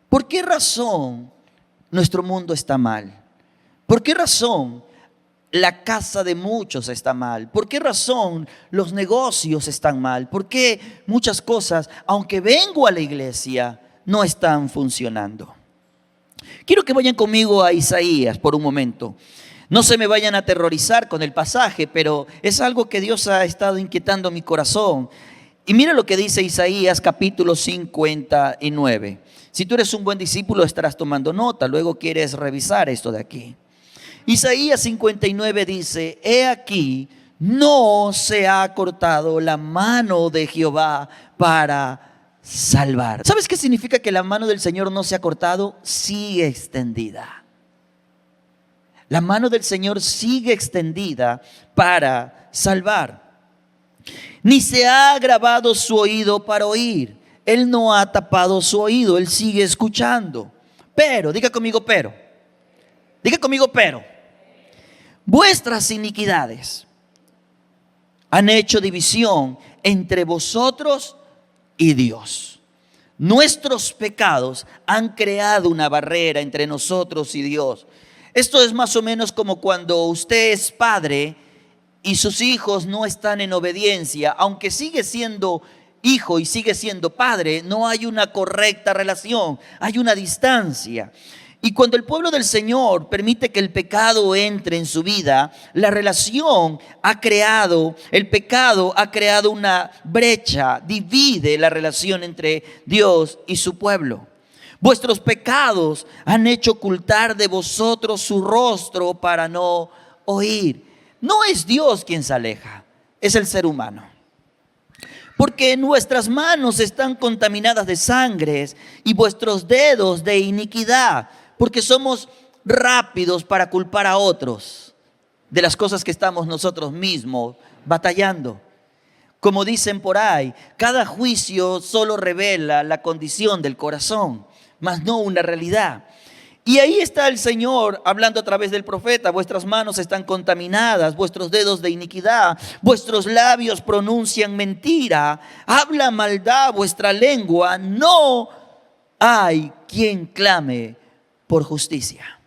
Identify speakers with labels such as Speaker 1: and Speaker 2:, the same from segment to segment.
Speaker 1: ¿Por qué razón nuestro mundo está mal? ¿Por qué razón la casa de muchos está mal? ¿Por qué razón los negocios están mal? ¿Por qué muchas cosas, aunque vengo a la iglesia, no están funcionando? Quiero que vayan conmigo a Isaías por un momento. No se me vayan a aterrorizar con el pasaje, pero es algo que Dios ha estado inquietando mi corazón. Y mira lo que dice Isaías capítulo 59. Si tú eres un buen discípulo estarás tomando nota, luego quieres revisar esto de aquí. Isaías 59 dice: he aquí, no se ha cortado la mano de Jehová para salvar. ¿Sabes qué significa que la mano del Señor no se ha cortado? Sigue extendida. La mano del Señor sigue extendida para salvar. Ni se ha agravado su oído para oír. Él no ha tapado su oído, Él sigue escuchando. Pero, diga conmigo pero. Diga conmigo pero. Vuestras iniquidades han hecho división entre vosotros y Dios. Nuestros pecados han creado una barrera entre nosotros y Dios. Esto es más o menos como cuando usted es padre y sus hijos no están en obediencia, aunque sigue siendo hijo y sigue siendo padre, no hay una correcta relación, hay una distancia. Y cuando el pueblo del Señor permite que el pecado entre en su vida, la relación ha creado, el pecado ha creado una brecha, divide la relación entre Dios y su pueblo. Vuestros pecados han hecho ocultar de vosotros su rostro para no oír. No es Dios quien se aleja, es el ser humano. Porque nuestras manos están contaminadas de sangre y vuestros dedos de iniquidad. Porque somos rápidos para culpar a otros de las cosas que estamos nosotros mismos batallando. Como dicen por ahí, cada juicio solo revela la condición del corazón, mas no una realidad. Y ahí está el Señor hablando a través del profeta: vuestras manos están contaminadas, vuestros dedos de iniquidad, vuestros labios pronuncian mentira, habla maldad vuestra lengua, no hay quien clame por justicia.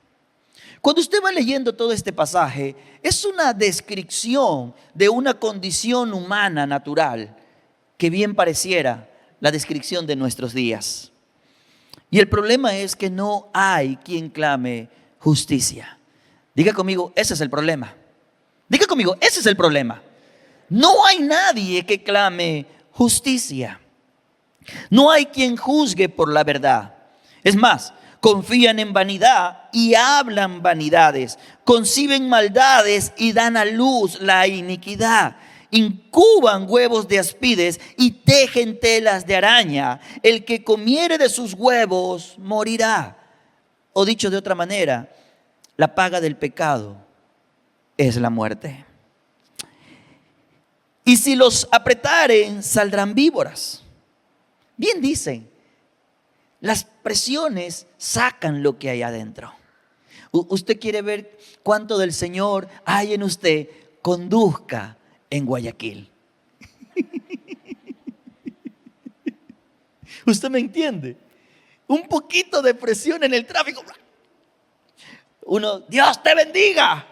Speaker 1: Cuando usted va leyendo todo este pasaje, es una descripción de una condición humana natural que bien pareciera la descripción de nuestros días. Y el problema es que no hay quien clame justicia. Diga conmigo, ese es el problema. Diga conmigo, ese es el problema. No hay nadie que clame justicia. No hay quien juzgue por la verdad. Es más, confían en vanidad y hablan vanidades, conciben maldades y dan a luz la iniquidad, incuban huevos de aspides y tejen telas de araña. El que comiere de sus huevos morirá. O dicho de otra manera, la paga del pecado es la muerte. Y si los apretaren, saldrán víboras. Bien dicen, las presiones sacan lo que hay adentro. Usted quiere ver cuánto del Señor hay en usted, conduzca en Guayaquil. ¿Usted me entiende? Un poquito de presión en el tráfico. Uno, Dios te bendiga.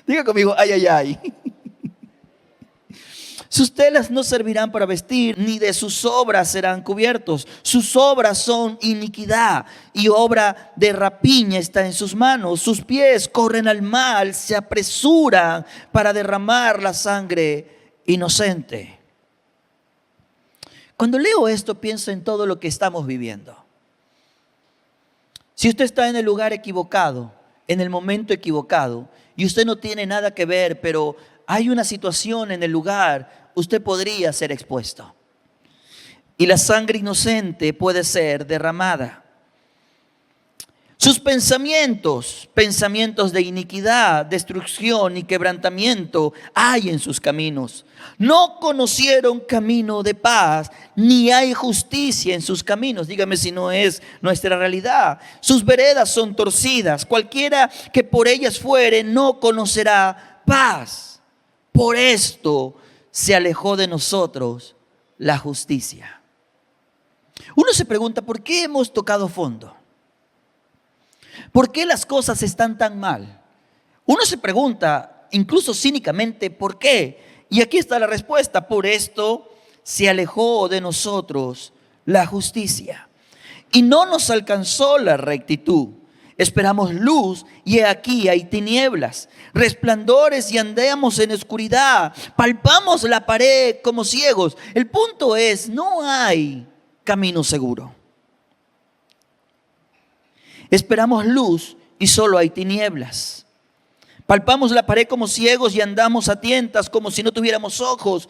Speaker 1: Diga conmigo, ay, ay, ay. Sus telas no servirán para vestir, ni de sus obras serán cubiertos. Sus obras son iniquidad y obra de rapiña está en sus manos. Sus pies corren al mal, se apresuran para derramar la sangre inocente. Cuando leo esto, pienso en todo lo que estamos viviendo. Si usted está en el lugar equivocado, en el momento equivocado, y usted no tiene nada que ver, pero hay una situación en el lugar, usted podría ser expuesto. Y la sangre inocente puede ser derramada. Sus pensamientos, pensamientos de iniquidad, destrucción y quebrantamiento hay en sus caminos. No conocieron camino de paz, ni hay justicia en sus caminos. Dígame si no es nuestra realidad. Sus veredas son torcidas. Cualquiera que por ellas fuere no conocerá paz. Por esto se alejó de nosotros la justicia. Uno se pregunta, ¿por qué hemos tocado fondo? ¿Por qué las cosas están tan mal? Uno se pregunta, incluso cínicamente, ¿por qué? Y aquí está la respuesta: por esto se alejó de nosotros la justicia y no nos alcanzó la rectitud. Esperamos luz y he aquí hay tinieblas, resplandores y andamos en oscuridad, palpamos la pared como ciegos. El punto es, no hay camino seguro. Esperamos luz y solo hay tinieblas. Palpamos la pared como ciegos y andamos a tientas como si no tuviéramos ojos.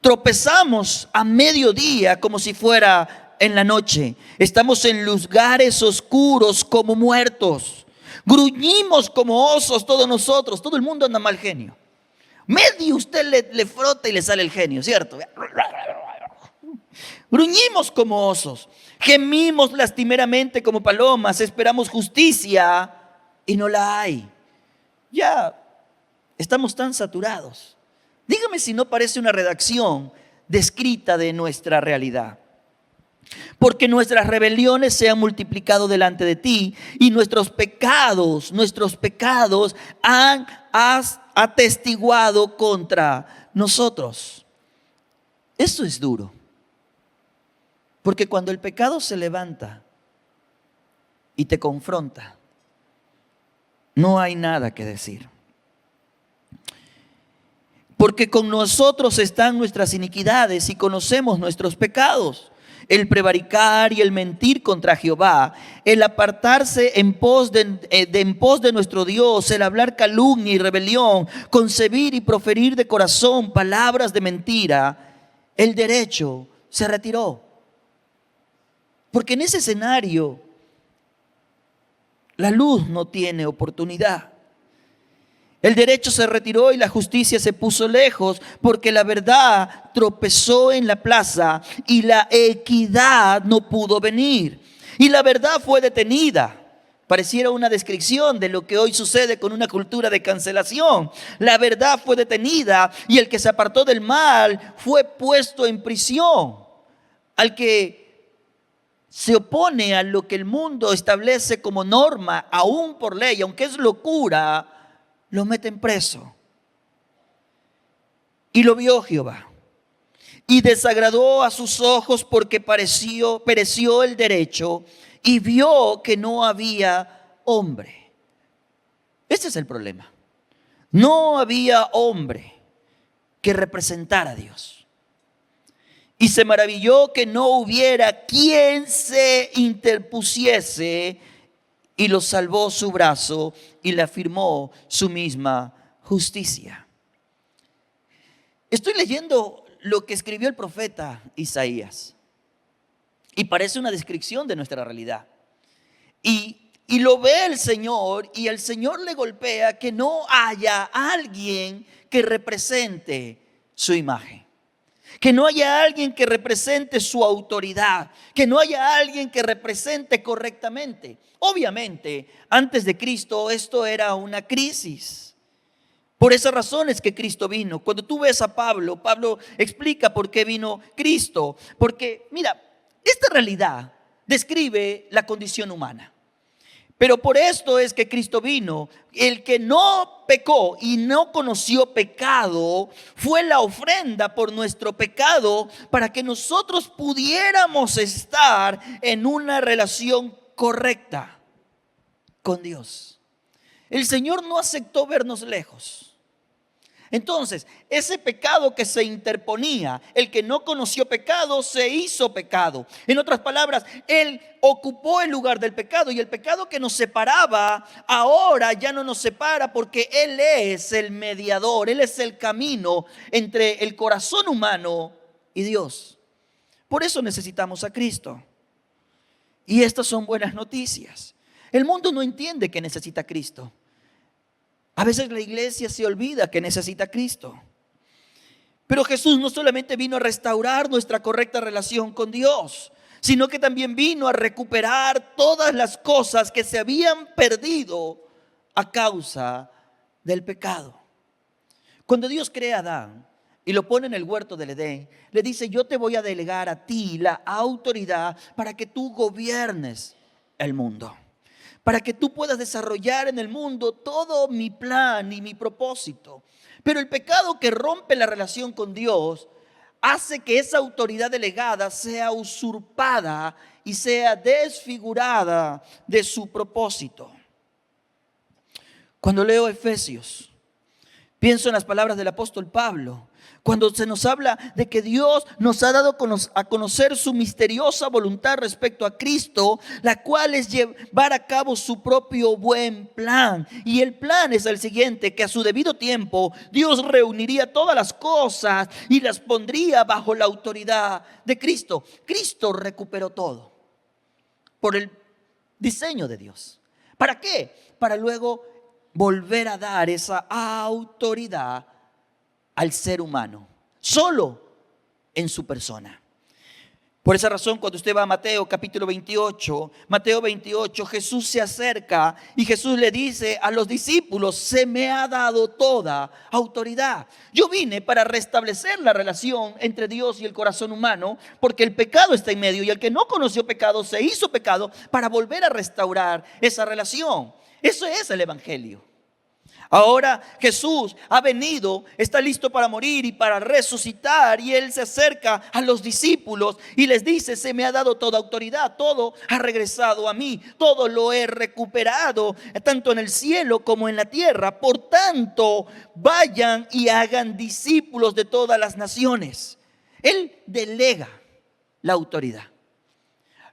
Speaker 1: Tropezamos a mediodía como si fuera en la noche. Estamos en lugares oscuros como muertos. Gruñimos como osos todos nosotros. Todo el mundo anda mal genio. Medio usted le frota y le sale el genio, ¿cierto? Gruñimos como osos. Gemimos lastimeramente como palomas. Esperamos justicia y no la hay. Ya estamos tan saturados. Dígame si no parece una redacción descrita de nuestra realidad. Porque nuestras rebeliones se han multiplicado delante de ti y nuestros pecados han atestiguado contra nosotros. Esto es duro. Porque cuando el pecado se levanta y te confronta, no hay nada que decir. Porque con nosotros están nuestras iniquidades y conocemos nuestros pecados. El prevaricar y el mentir contra Jehová, el apartarse en pos de nuestro Dios, el hablar calumnia y rebelión, concebir y proferir de corazón palabras de mentira, el derecho se retiró. Porque en ese escenario la luz no tiene oportunidad. El derecho se retiró y la justicia se puso lejos, porque la verdad tropezó en la plaza y la equidad no pudo venir. Y la verdad fue detenida. Pareciera una descripción de lo que hoy sucede con una cultura de cancelación. La verdad fue detenida y el que se apartó del mal fue puesto en prisión. Al que se opone a lo que el mundo establece como norma, aún por ley, aunque es locura, lo meten preso. Y lo vio Jehová y desagradó a sus ojos, porque pereció el derecho y vio que no había hombre. Este es el problema. No había hombre que representara a Dios. Y se maravilló que no hubiera quien se interpusiese, y lo salvó su brazo y le afirmó su misma justicia. Estoy leyendo lo que escribió el profeta Isaías y parece una descripción de nuestra realidad. Y lo ve el Señor y el Señor le golpea que no haya alguien que represente su imagen. Que no haya alguien que represente su autoridad, que no haya alguien que represente correctamente. Obviamente, antes de Cristo esto era una crisis. Por esas razones que Cristo vino. Cuando tú ves a Pablo explica por qué vino Cristo. Porque, mira, esta realidad describe la condición humana. Pero por esto es que Cristo vino. El que no pecó y no conoció pecado fue la ofrenda por nuestro pecado, para que nosotros pudiéramos estar en una relación correcta con Dios. El Señor no aceptó vernos lejos. Entonces, ese pecado que se interponía, el que no conoció pecado, se hizo pecado. En otras palabras, Él ocupó el lugar del pecado, y el pecado que nos separaba, ahora ya no nos separa, porque Él es el mediador, Él es el camino entre el corazón humano y Dios. Por eso necesitamos a Cristo. Y estas son buenas noticias. El mundo no entiende que necesita a Cristo. A veces la iglesia se olvida que necesita a Cristo. Pero Jesús no solamente vino a restaurar nuestra correcta relación con Dios, sino que también vino a recuperar todas las cosas que se habían perdido a causa del pecado. Cuando Dios crea a Adán, y lo pone en el huerto del Edén, le dice: yo te voy a delegar a ti la autoridad para que tú gobiernes el mundo, para que tú puedas desarrollar en el mundo todo mi plan y mi propósito. Pero el pecado que rompe la relación con Dios hace que esa autoridad delegada sea usurpada y sea desfigurada de su propósito. Cuando leo Efesios, pienso en las palabras del apóstol Pablo, cuando se nos habla de que Dios nos ha dado a conocer su misteriosa voluntad respecto a Cristo, la cual es llevar a cabo su propio buen plan. Y el plan es el siguiente: que a su debido tiempo Dios reuniría todas las cosas y las pondría bajo la autoridad de Cristo. Cristo recuperó todo por el diseño de Dios. ¿Para qué? Para luego volver a dar esa autoridad al ser humano, solo en su persona. Por esa razón, cuando usted va a Mateo capítulo 28, Jesús se acerca y Jesús le dice a los discípulos: se me ha dado toda autoridad. Yo vine para restablecer la relación entre Dios y el corazón humano, porque el pecado está en medio y el que no conoció pecado se hizo pecado para volver a restaurar esa relación. Eso es el evangelio. Ahora Jesús ha venido, está listo para morir y para resucitar, y Él se acerca a los discípulos y les dice: se me ha dado toda autoridad, todo ha regresado a mí, todo lo he recuperado, tanto en el cielo como en la tierra. Por tanto, vayan y hagan discípulos de todas las naciones. Él delega la autoridad.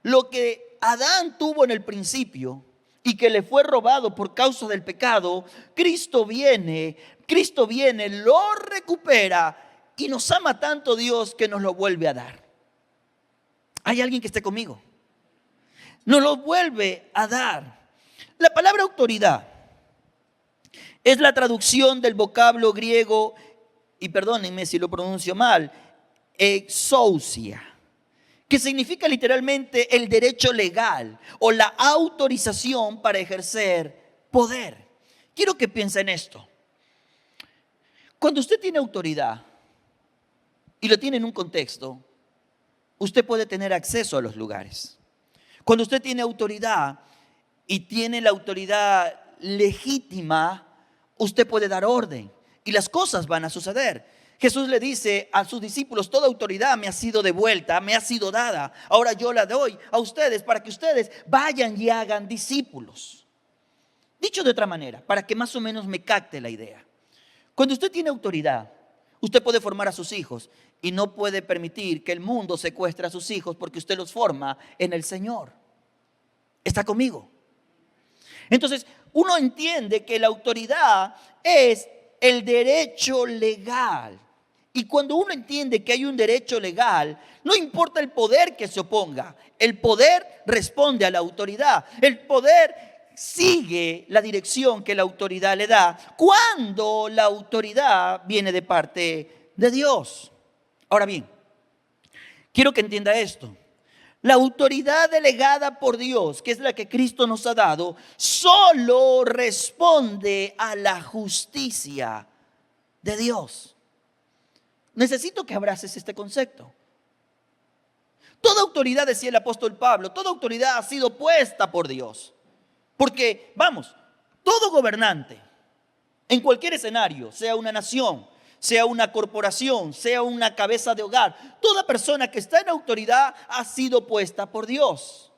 Speaker 1: Lo que Adán tuvo en el principio y que le fue robado por causa del pecado, Cristo viene, lo recupera y nos ama tanto Dios que nos lo vuelve a dar. ¿Hay alguien que esté conmigo? Nos lo vuelve a dar. La palabra autoridad es la traducción del vocablo griego, y perdónenme si lo pronuncio mal, exousia, que significa literalmente el derecho legal o la autorización para ejercer poder. Quiero que piense en esto. Cuando usted tiene autoridad y lo tiene en un contexto, usted puede tener acceso a los lugares. Cuando usted tiene autoridad y tiene la autoridad legítima, usted puede dar orden y las cosas van a suceder. Jesús le dice a sus discípulos: toda autoridad me ha sido devuelta, me ha sido dada. Ahora yo la doy a ustedes para que ustedes vayan y hagan discípulos. Dicho de otra manera, para que más o menos me capte la idea. Cuando usted tiene autoridad, usted puede formar a sus hijos y no puede permitir que el mundo secuestre a sus hijos, porque usted los forma en el Señor. ¿Está conmigo? Entonces, uno entiende que la autoridad es el derecho legal. Y cuando uno entiende que hay un derecho legal, no importa el poder que se oponga, el poder responde a la autoridad. El poder sigue la dirección que la autoridad le da cuando la autoridad viene de parte de Dios. Ahora bien, quiero que entienda esto. La autoridad delegada por Dios, que es la que Cristo nos ha dado, solo responde a la justicia de Dios. Necesito que abraces este concepto. Toda autoridad, decía el apóstol Pablo, toda autoridad ha sido puesta por Dios. Porque, todo gobernante, en cualquier escenario, sea una nación, sea una corporación, sea una cabeza de hogar, toda persona que está en autoridad ha sido puesta por Dios.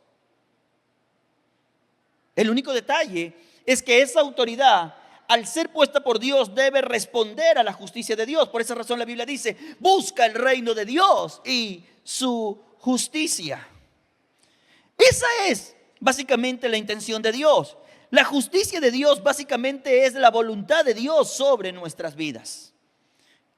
Speaker 1: El único detalle es que esa autoridad, al ser puesta por Dios, debe responder a la justicia de Dios. Por esa razón la Biblia dice: busca el reino de Dios y su justicia. Esa es básicamente la intención de Dios. La justicia de Dios básicamente es la voluntad de Dios sobre nuestras vidas.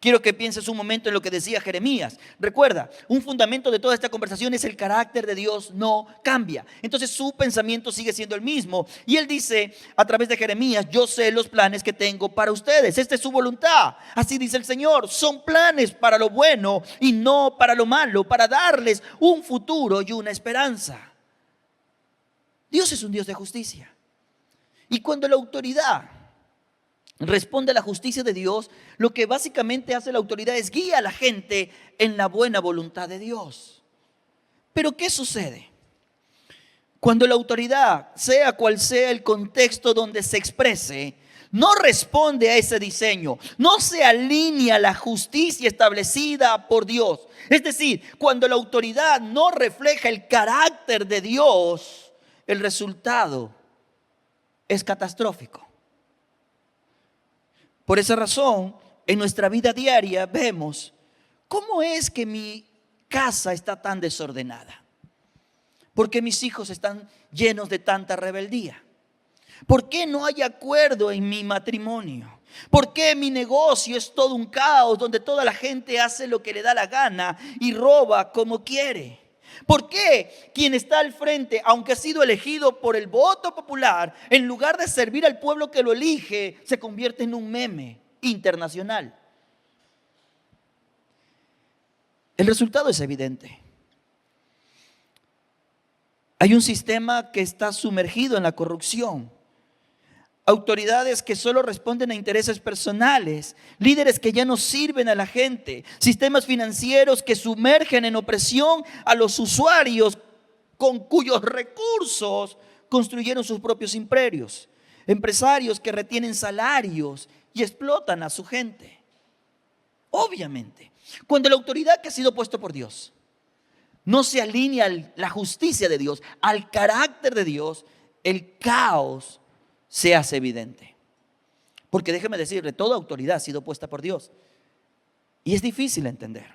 Speaker 1: Quiero que pienses un momento en lo que decía Jeremías. Recuerda, un fundamento de toda esta conversación es: el carácter de Dios no cambia. Entonces su pensamiento sigue siendo el mismo. Y él dice a través de Jeremías: yo sé los planes que tengo para ustedes. Esta es su voluntad. Así dice el Señor: son planes para lo bueno y no para lo malo, para darles un futuro y una esperanza. Dios es un Dios de justicia. Y cuando la autoridad responde a la justicia de Dios, lo que básicamente hace la autoridad es guía a la gente en la buena voluntad de Dios. Pero ¿qué sucede? Cuando la autoridad, sea cual sea el contexto donde se exprese, no responde a ese diseño, no se alinea a la justicia establecida por Dios. Es decir, cuando la autoridad no refleja el carácter de Dios, el resultado es catastrófico. Por esa razón, en nuestra vida diaria vemos cómo es que mi casa está tan desordenada. ¿Por qué mis hijos están llenos de tanta rebeldía? ¿Por qué no hay acuerdo en mi matrimonio? ¿Por qué mi negocio es todo un caos donde toda la gente hace lo que le da la gana y roba como quiere? ¿Por qué quien está al frente, aunque ha sido elegido por el voto popular, en lugar de servir al pueblo que lo elige, se convierte en un meme internacional? El resultado es evidente. Hay un sistema que está sumergido en la corrupción. Autoridades que solo responden a intereses personales, líderes que ya no sirven a la gente, sistemas financieros que sumergen en opresión a los usuarios con cuyos recursos construyeron sus propios imperios, empresarios que retienen salarios y explotan a su gente. Obviamente, cuando la autoridad que ha sido puesta por Dios no se alinea a la justicia de Dios, al carácter de Dios, el caos se hace evidente. Porque déjeme decirle, toda autoridad ha sido puesta por Dios. Y es difícil entender.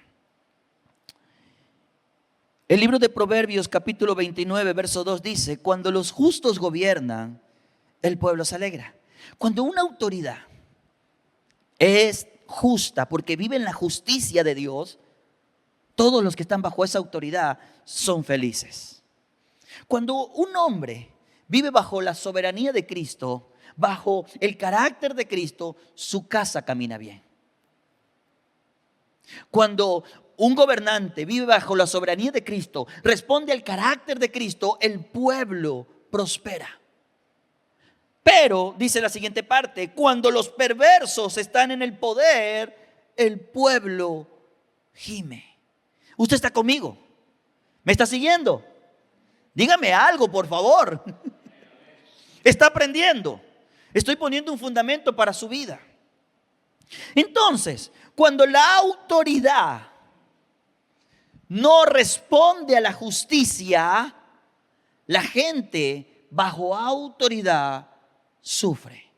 Speaker 1: El libro de Proverbios capítulo 29, verso 2 dice: cuando los justos gobiernan, el pueblo se alegra. Cuando una autoridad es justa porque vive en la justicia de Dios, todos los que están bajo esa autoridad son felices. Cuando un hombre vive bajo la soberanía de Cristo, bajo el carácter de Cristo, su casa camina bien. Cuando un gobernante vive bajo la soberanía de Cristo, responde al carácter de Cristo, el pueblo prospera. Pero, dice la siguiente parte, cuando los perversos están en el poder, el pueblo gime. ¿Usted está conmigo? ¿Me está siguiendo? Dígame algo, por favor. ¿Está aprendiendo? Estoy poniendo un fundamento para su vida. Entonces, cuando la autoridad no responde a la justicia, la gente bajo autoridad sufre.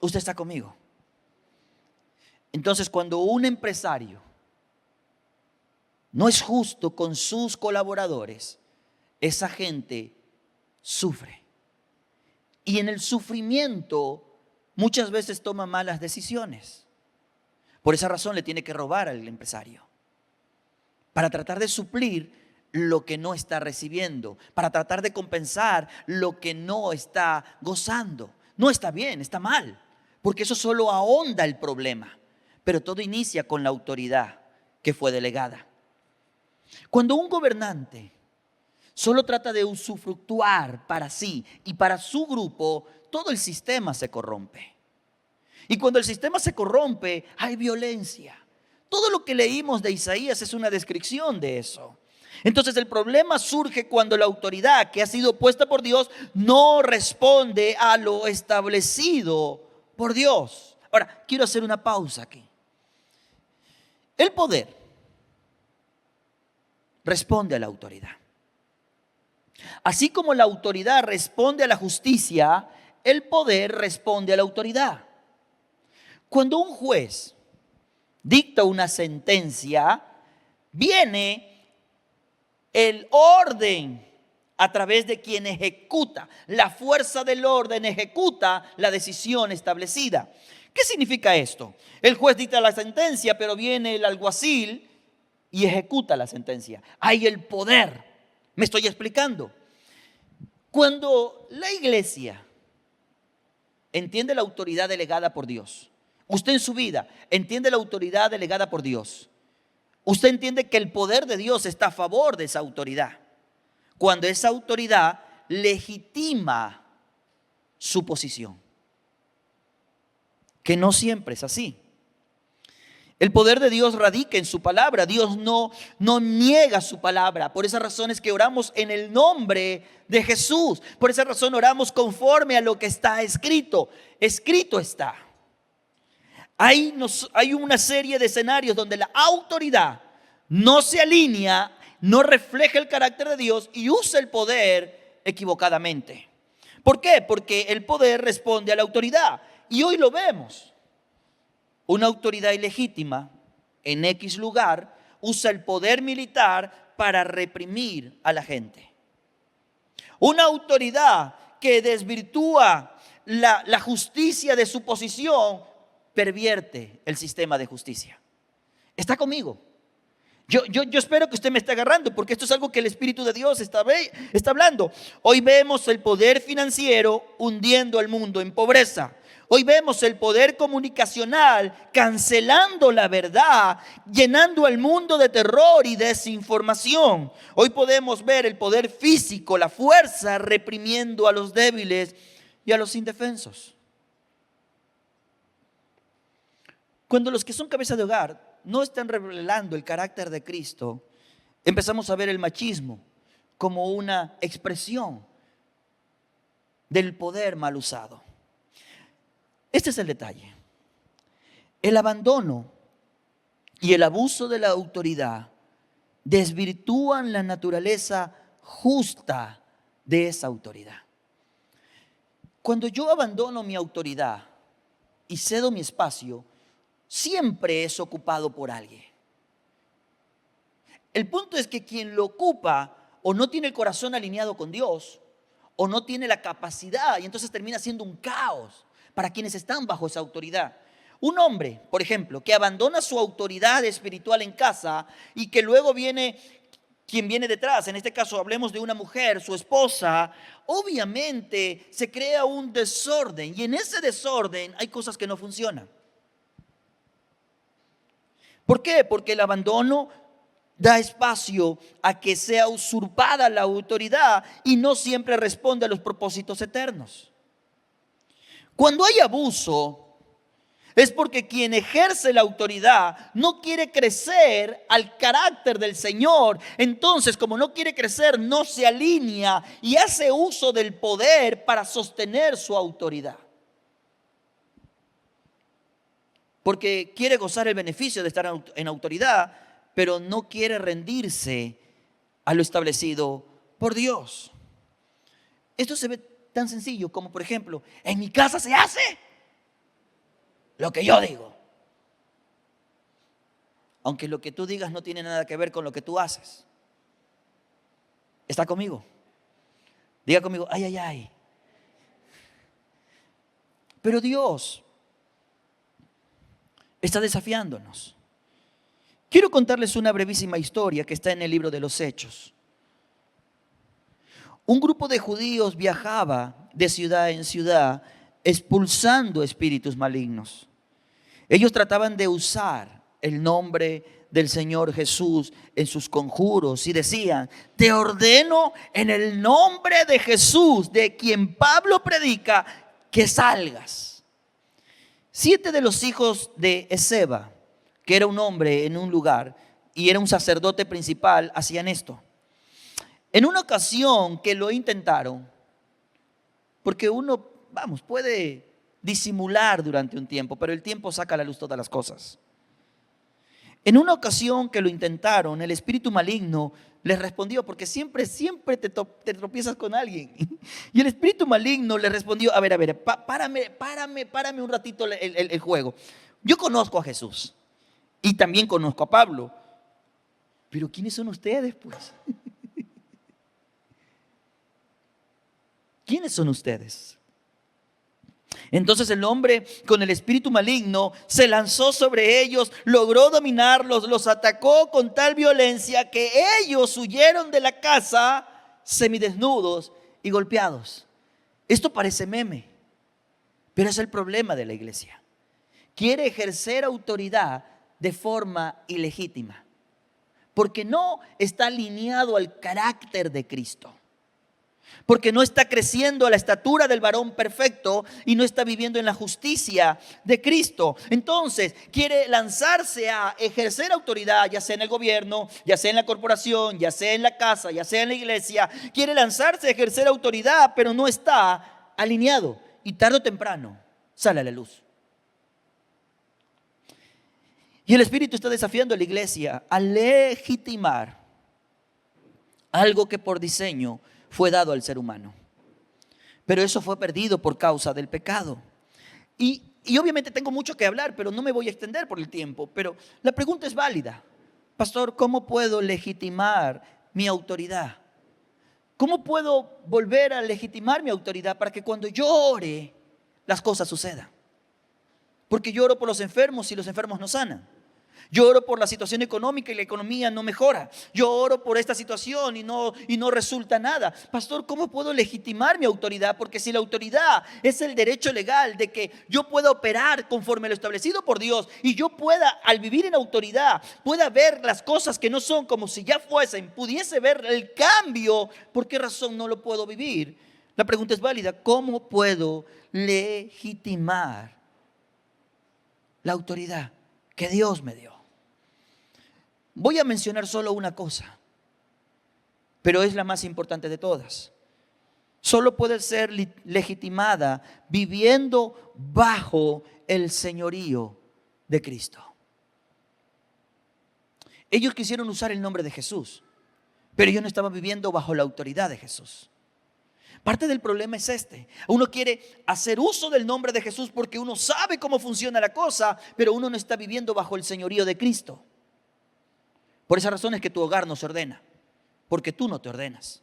Speaker 1: ¿Usted está conmigo? Entonces, cuando un empresario no es justo con sus colaboradores, esa gente sufre. Y en el sufrimiento muchas veces toma malas decisiones. Por esa razón le tiene que robar al empresario, para tratar de suplir lo que no está recibiendo, para tratar de compensar lo que no está gozando. No está bien, está mal, porque eso solo ahonda el problema. Pero todo inicia con la autoridad que fue delegada. Cuando un gobernante solo trata de usufructuar para sí y para su grupo, todo el sistema se corrompe. Y cuando el sistema se corrompe, hay violencia. Todo lo que leímos de Isaías es una descripción de eso. Entonces el problema surge cuando la autoridad que ha sido puesta por Dios no responde a lo establecido por Dios. Ahora, quiero hacer una pausa aquí. El poder responde a la autoridad. Así como la autoridad responde a la justicia, el poder responde a la autoridad. Cuando un juez dicta una sentencia, viene el orden a través de quien ejecuta. La fuerza del orden ejecuta la decisión establecida. ¿Qué significa esto? El juez dicta la sentencia, pero viene el alguacil y ejecuta la sentencia. Hay el poder. ¿Me estoy explicando? Cuando la iglesia entiende la autoridad delegada por Dios, usted en su vida entiende la autoridad delegada por Dios, usted entiende que el poder de Dios está a favor de esa autoridad. Cuando esa autoridad legitima su posición. que no siempre es así. El poder de Dios radica en su palabra. Dios no niega su palabra. Por esa razón es que oramos en el nombre de Jesús. Por esa razón oramos conforme a lo que está escrito. Escrito está. Hay una serie de escenarios donde la autoridad no se alinea, no refleja el carácter de Dios y usa el poder equivocadamente. ¿Por qué? Porque el poder responde a la autoridad. Y hoy lo vemos. Una autoridad ilegítima en X lugar usa el poder militar para reprimir a la gente. Una autoridad que desvirtúa la justicia de su posición pervierte el sistema de justicia. ¿Está conmigo? Yo espero que usted me esté agarrando, porque esto es algo que el Espíritu de Dios está hablando. Hoy vemos el poder financiero hundiendo al mundo en pobreza. Hoy vemos el poder comunicacional cancelando la verdad, llenando al mundo de terror y desinformación. Hoy podemos ver el poder físico, la fuerza, reprimiendo a los débiles y a los indefensos. Cuando los que son cabeza de hogar no están revelando el carácter de Cristo, empezamos a ver el machismo como una expresión del poder mal usado. Este es el detalle. El abandono y el abuso de la autoridad desvirtúan la naturaleza justa de esa autoridad. Cuando yo abandono mi autoridad y cedo mi espacio, siempre es ocupado por alguien. El punto es que quien lo ocupa o no tiene el corazón alineado con Dios o no tiene la capacidad, y entonces termina siendo un caos para quienes están bajo esa autoridad. Un hombre, por ejemplo, que abandona su autoridad espiritual en casa y que luego viene quien viene detrás, en este caso hablemos de una mujer, su esposa, obviamente se crea un desorden y en ese desorden hay cosas que no funcionan. ¿Por qué? Porque el abandono da espacio a que sea usurpada la autoridad y no siempre responde a los propósitos eternos. Cuando hay abuso, es porque quien ejerce la autoridad no quiere crecer al carácter del Señor. Entonces, como no quiere crecer, no se alinea y hace uso del poder para sostener su autoridad. Porque quiere gozar el beneficio de estar en autoridad, pero no quiere rendirse a lo establecido por Dios. Esto se ve tan sencillo como, por ejemplo, en mi casa se hace lo que yo digo. Aunque lo que tú digas no tiene nada que ver con lo que tú haces. ¿Está conmigo? Diga conmigo, ay, ay, ay. Pero Dios está desafiándonos. Quiero contarles una brevísima historia que está en el libro de los Hechos. Un grupo de judíos viajaba de ciudad en ciudad expulsando espíritus malignos. Ellos trataban de usar el nombre del Señor Jesús en sus conjuros y decían: te ordeno en el nombre de Jesús, de quien Pablo predica, que salgas. 7 de los hijos de Esceva, que era un hombre en un lugar y era un sacerdote principal, hacían esto. En una ocasión que lo intentaron, porque uno, puede disimular durante un tiempo, pero el tiempo saca a la luz todas las cosas. En una ocasión que lo intentaron, el espíritu maligno les respondió, porque siempre te tropiezas con alguien. Y el espíritu maligno les respondió: a ver, párame un ratito el juego. Yo conozco a Jesús y también conozco a Pablo, pero ¿quiénes son ustedes, pues? ¿Quiénes son ustedes? Entonces el hombre con el espíritu maligno se lanzó sobre ellos, logró dominarlos, los atacó con tal violencia que ellos huyeron de la casa semidesnudos y golpeados. Esto parece meme, pero es el problema de la iglesia. Quiere ejercer autoridad de forma ilegítima, porque no está alineado al carácter de Cristo. porque no está creciendo a la estatura del varón perfecto y no está viviendo en la justicia de Cristo. Entonces quiere lanzarse a ejercer autoridad, ya sea en el gobierno, ya sea en la corporación, ya sea en la casa, ya sea en la iglesia. Quiere lanzarse a ejercer autoridad, pero no está alineado, y tarde o temprano sale a la luz. Y el Espíritu está desafiando a la iglesia a legitimar algo que por diseño fue dado al ser humano, pero eso fue perdido por causa del pecado. Y obviamente tengo mucho que hablar, pero no me voy a extender por el tiempo. Pero la pregunta es válida. Pastor, ¿cómo puedo legitimar mi autoridad? ¿Cómo puedo volver a legitimar mi autoridad para que cuando yo ore, las cosas sucedan? Porque yo oro por los enfermos y los enfermos no sanan. Yo oro por la situación económica y la economía no mejora. Yo oro por esta situación y no resulta nada. Pastor, ¿cómo puedo legitimar mi autoridad? Porque si la autoridad es el derecho legal de que yo pueda operar conforme lo establecido por Dios, y yo pueda, al vivir en autoridad, pueda ver las cosas que no son como si ya fuesen, pudiese ver el cambio, ¿por qué razón no lo puedo vivir? La pregunta es válida. ¿Cómo puedo legitimar la autoridad que Dios me dio? Voy a mencionar solo una cosa, pero es la más importante de todas. Solo puede ser legitimada viviendo bajo el señorío de Cristo. Ellos quisieron usar el nombre de Jesús, pero ellos no estaban viviendo bajo la autoridad de Jesús. Parte del problema es este. Uno quiere hacer uso del nombre de Jesús porque uno sabe cómo funciona la cosa, pero uno no está viviendo bajo el señorío de Cristo. Por esa razón es que tu hogar no se ordena, porque tú no te ordenas.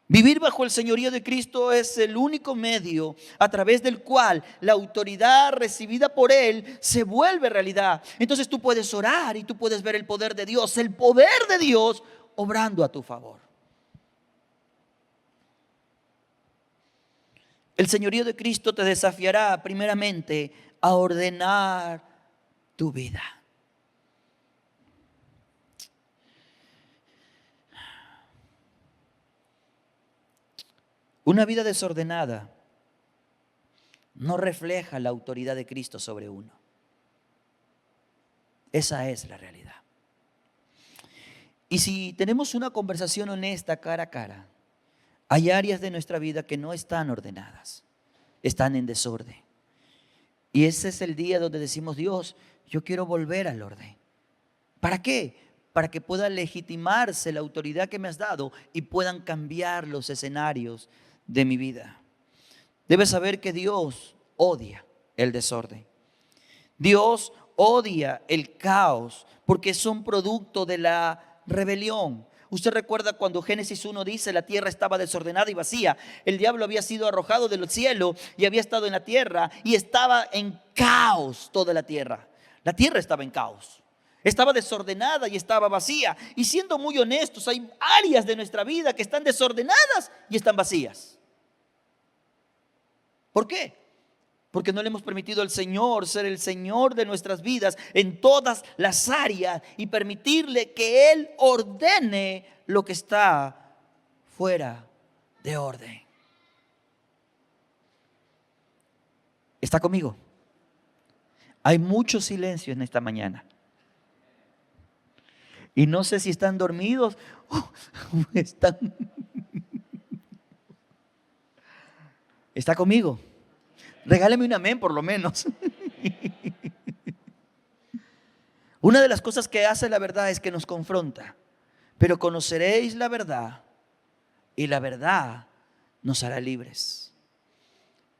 Speaker 1: Vivir bajo el señorío de Cristo es el único medio a través del cual la autoridad recibida por Él se vuelve realidad. Entonces tú puedes orar y tú puedes ver el poder de Dios obrando a tu favor. El señorío de Cristo te desafiará primeramente a ordenar tu vida. Una vida desordenada no refleja la autoridad de Cristo sobre uno. Esa es la realidad. Y si tenemos una conversación honesta cara a cara, hay áreas de nuestra vida que no están ordenadas, están en desorden. Y ese es el día donde decimos: Dios, yo quiero volver al orden. ¿Para qué? Para que pueda legitimarse la autoridad que me has dado y puedan cambiar los escenarios de mi vida. Debes saber que Dios odia el desorden. Dios odia el caos porque son producto de la rebelión. Usted recuerda cuando Génesis 1 dice: la tierra estaba desordenada y vacía. El diablo había sido arrojado del cielo y había estado en la tierra y estaba en caos toda la tierra. La tierra estaba en caos. Estaba desordenada y estaba vacía. Y siendo muy honestos, hay áreas de nuestra vida que están desordenadas y están vacías. ¿Por qué? Porque no le hemos permitido al Señor ser el Señor de nuestras vidas en todas las áreas y permitirle que Él ordene lo que está fuera de orden. ¿Está conmigo? Hay mucho silencio en esta mañana. Y no sé si están dormidos o están... ¿Está conmigo? Regáleme un amén por lo menos. Una de las cosas que hace la verdad es que nos confronta. Pero conoceréis la verdad y la verdad nos hará libres.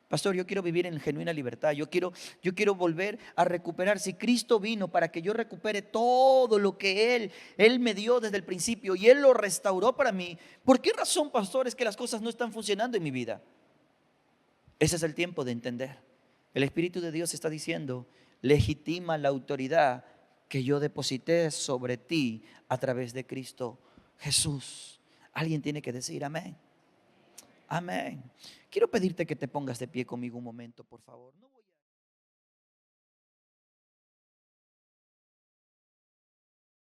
Speaker 1: Pastor, yo quiero vivir en genuina libertad. Yo quiero volver a recuperar. Si Cristo vino para que yo recupere todo lo que Él me dio desde el principio y Él lo restauró para mí, ¿por qué razón, pastor, es que las cosas no están funcionando en mi vida? Ese es el tiempo de entender. El Espíritu de Dios está diciendo: legitima la autoridad que yo deposité sobre ti a través de Cristo Jesús. Alguien tiene que decir amén. Amén. Quiero pedirte que te pongas de pie conmigo un momento, por favor.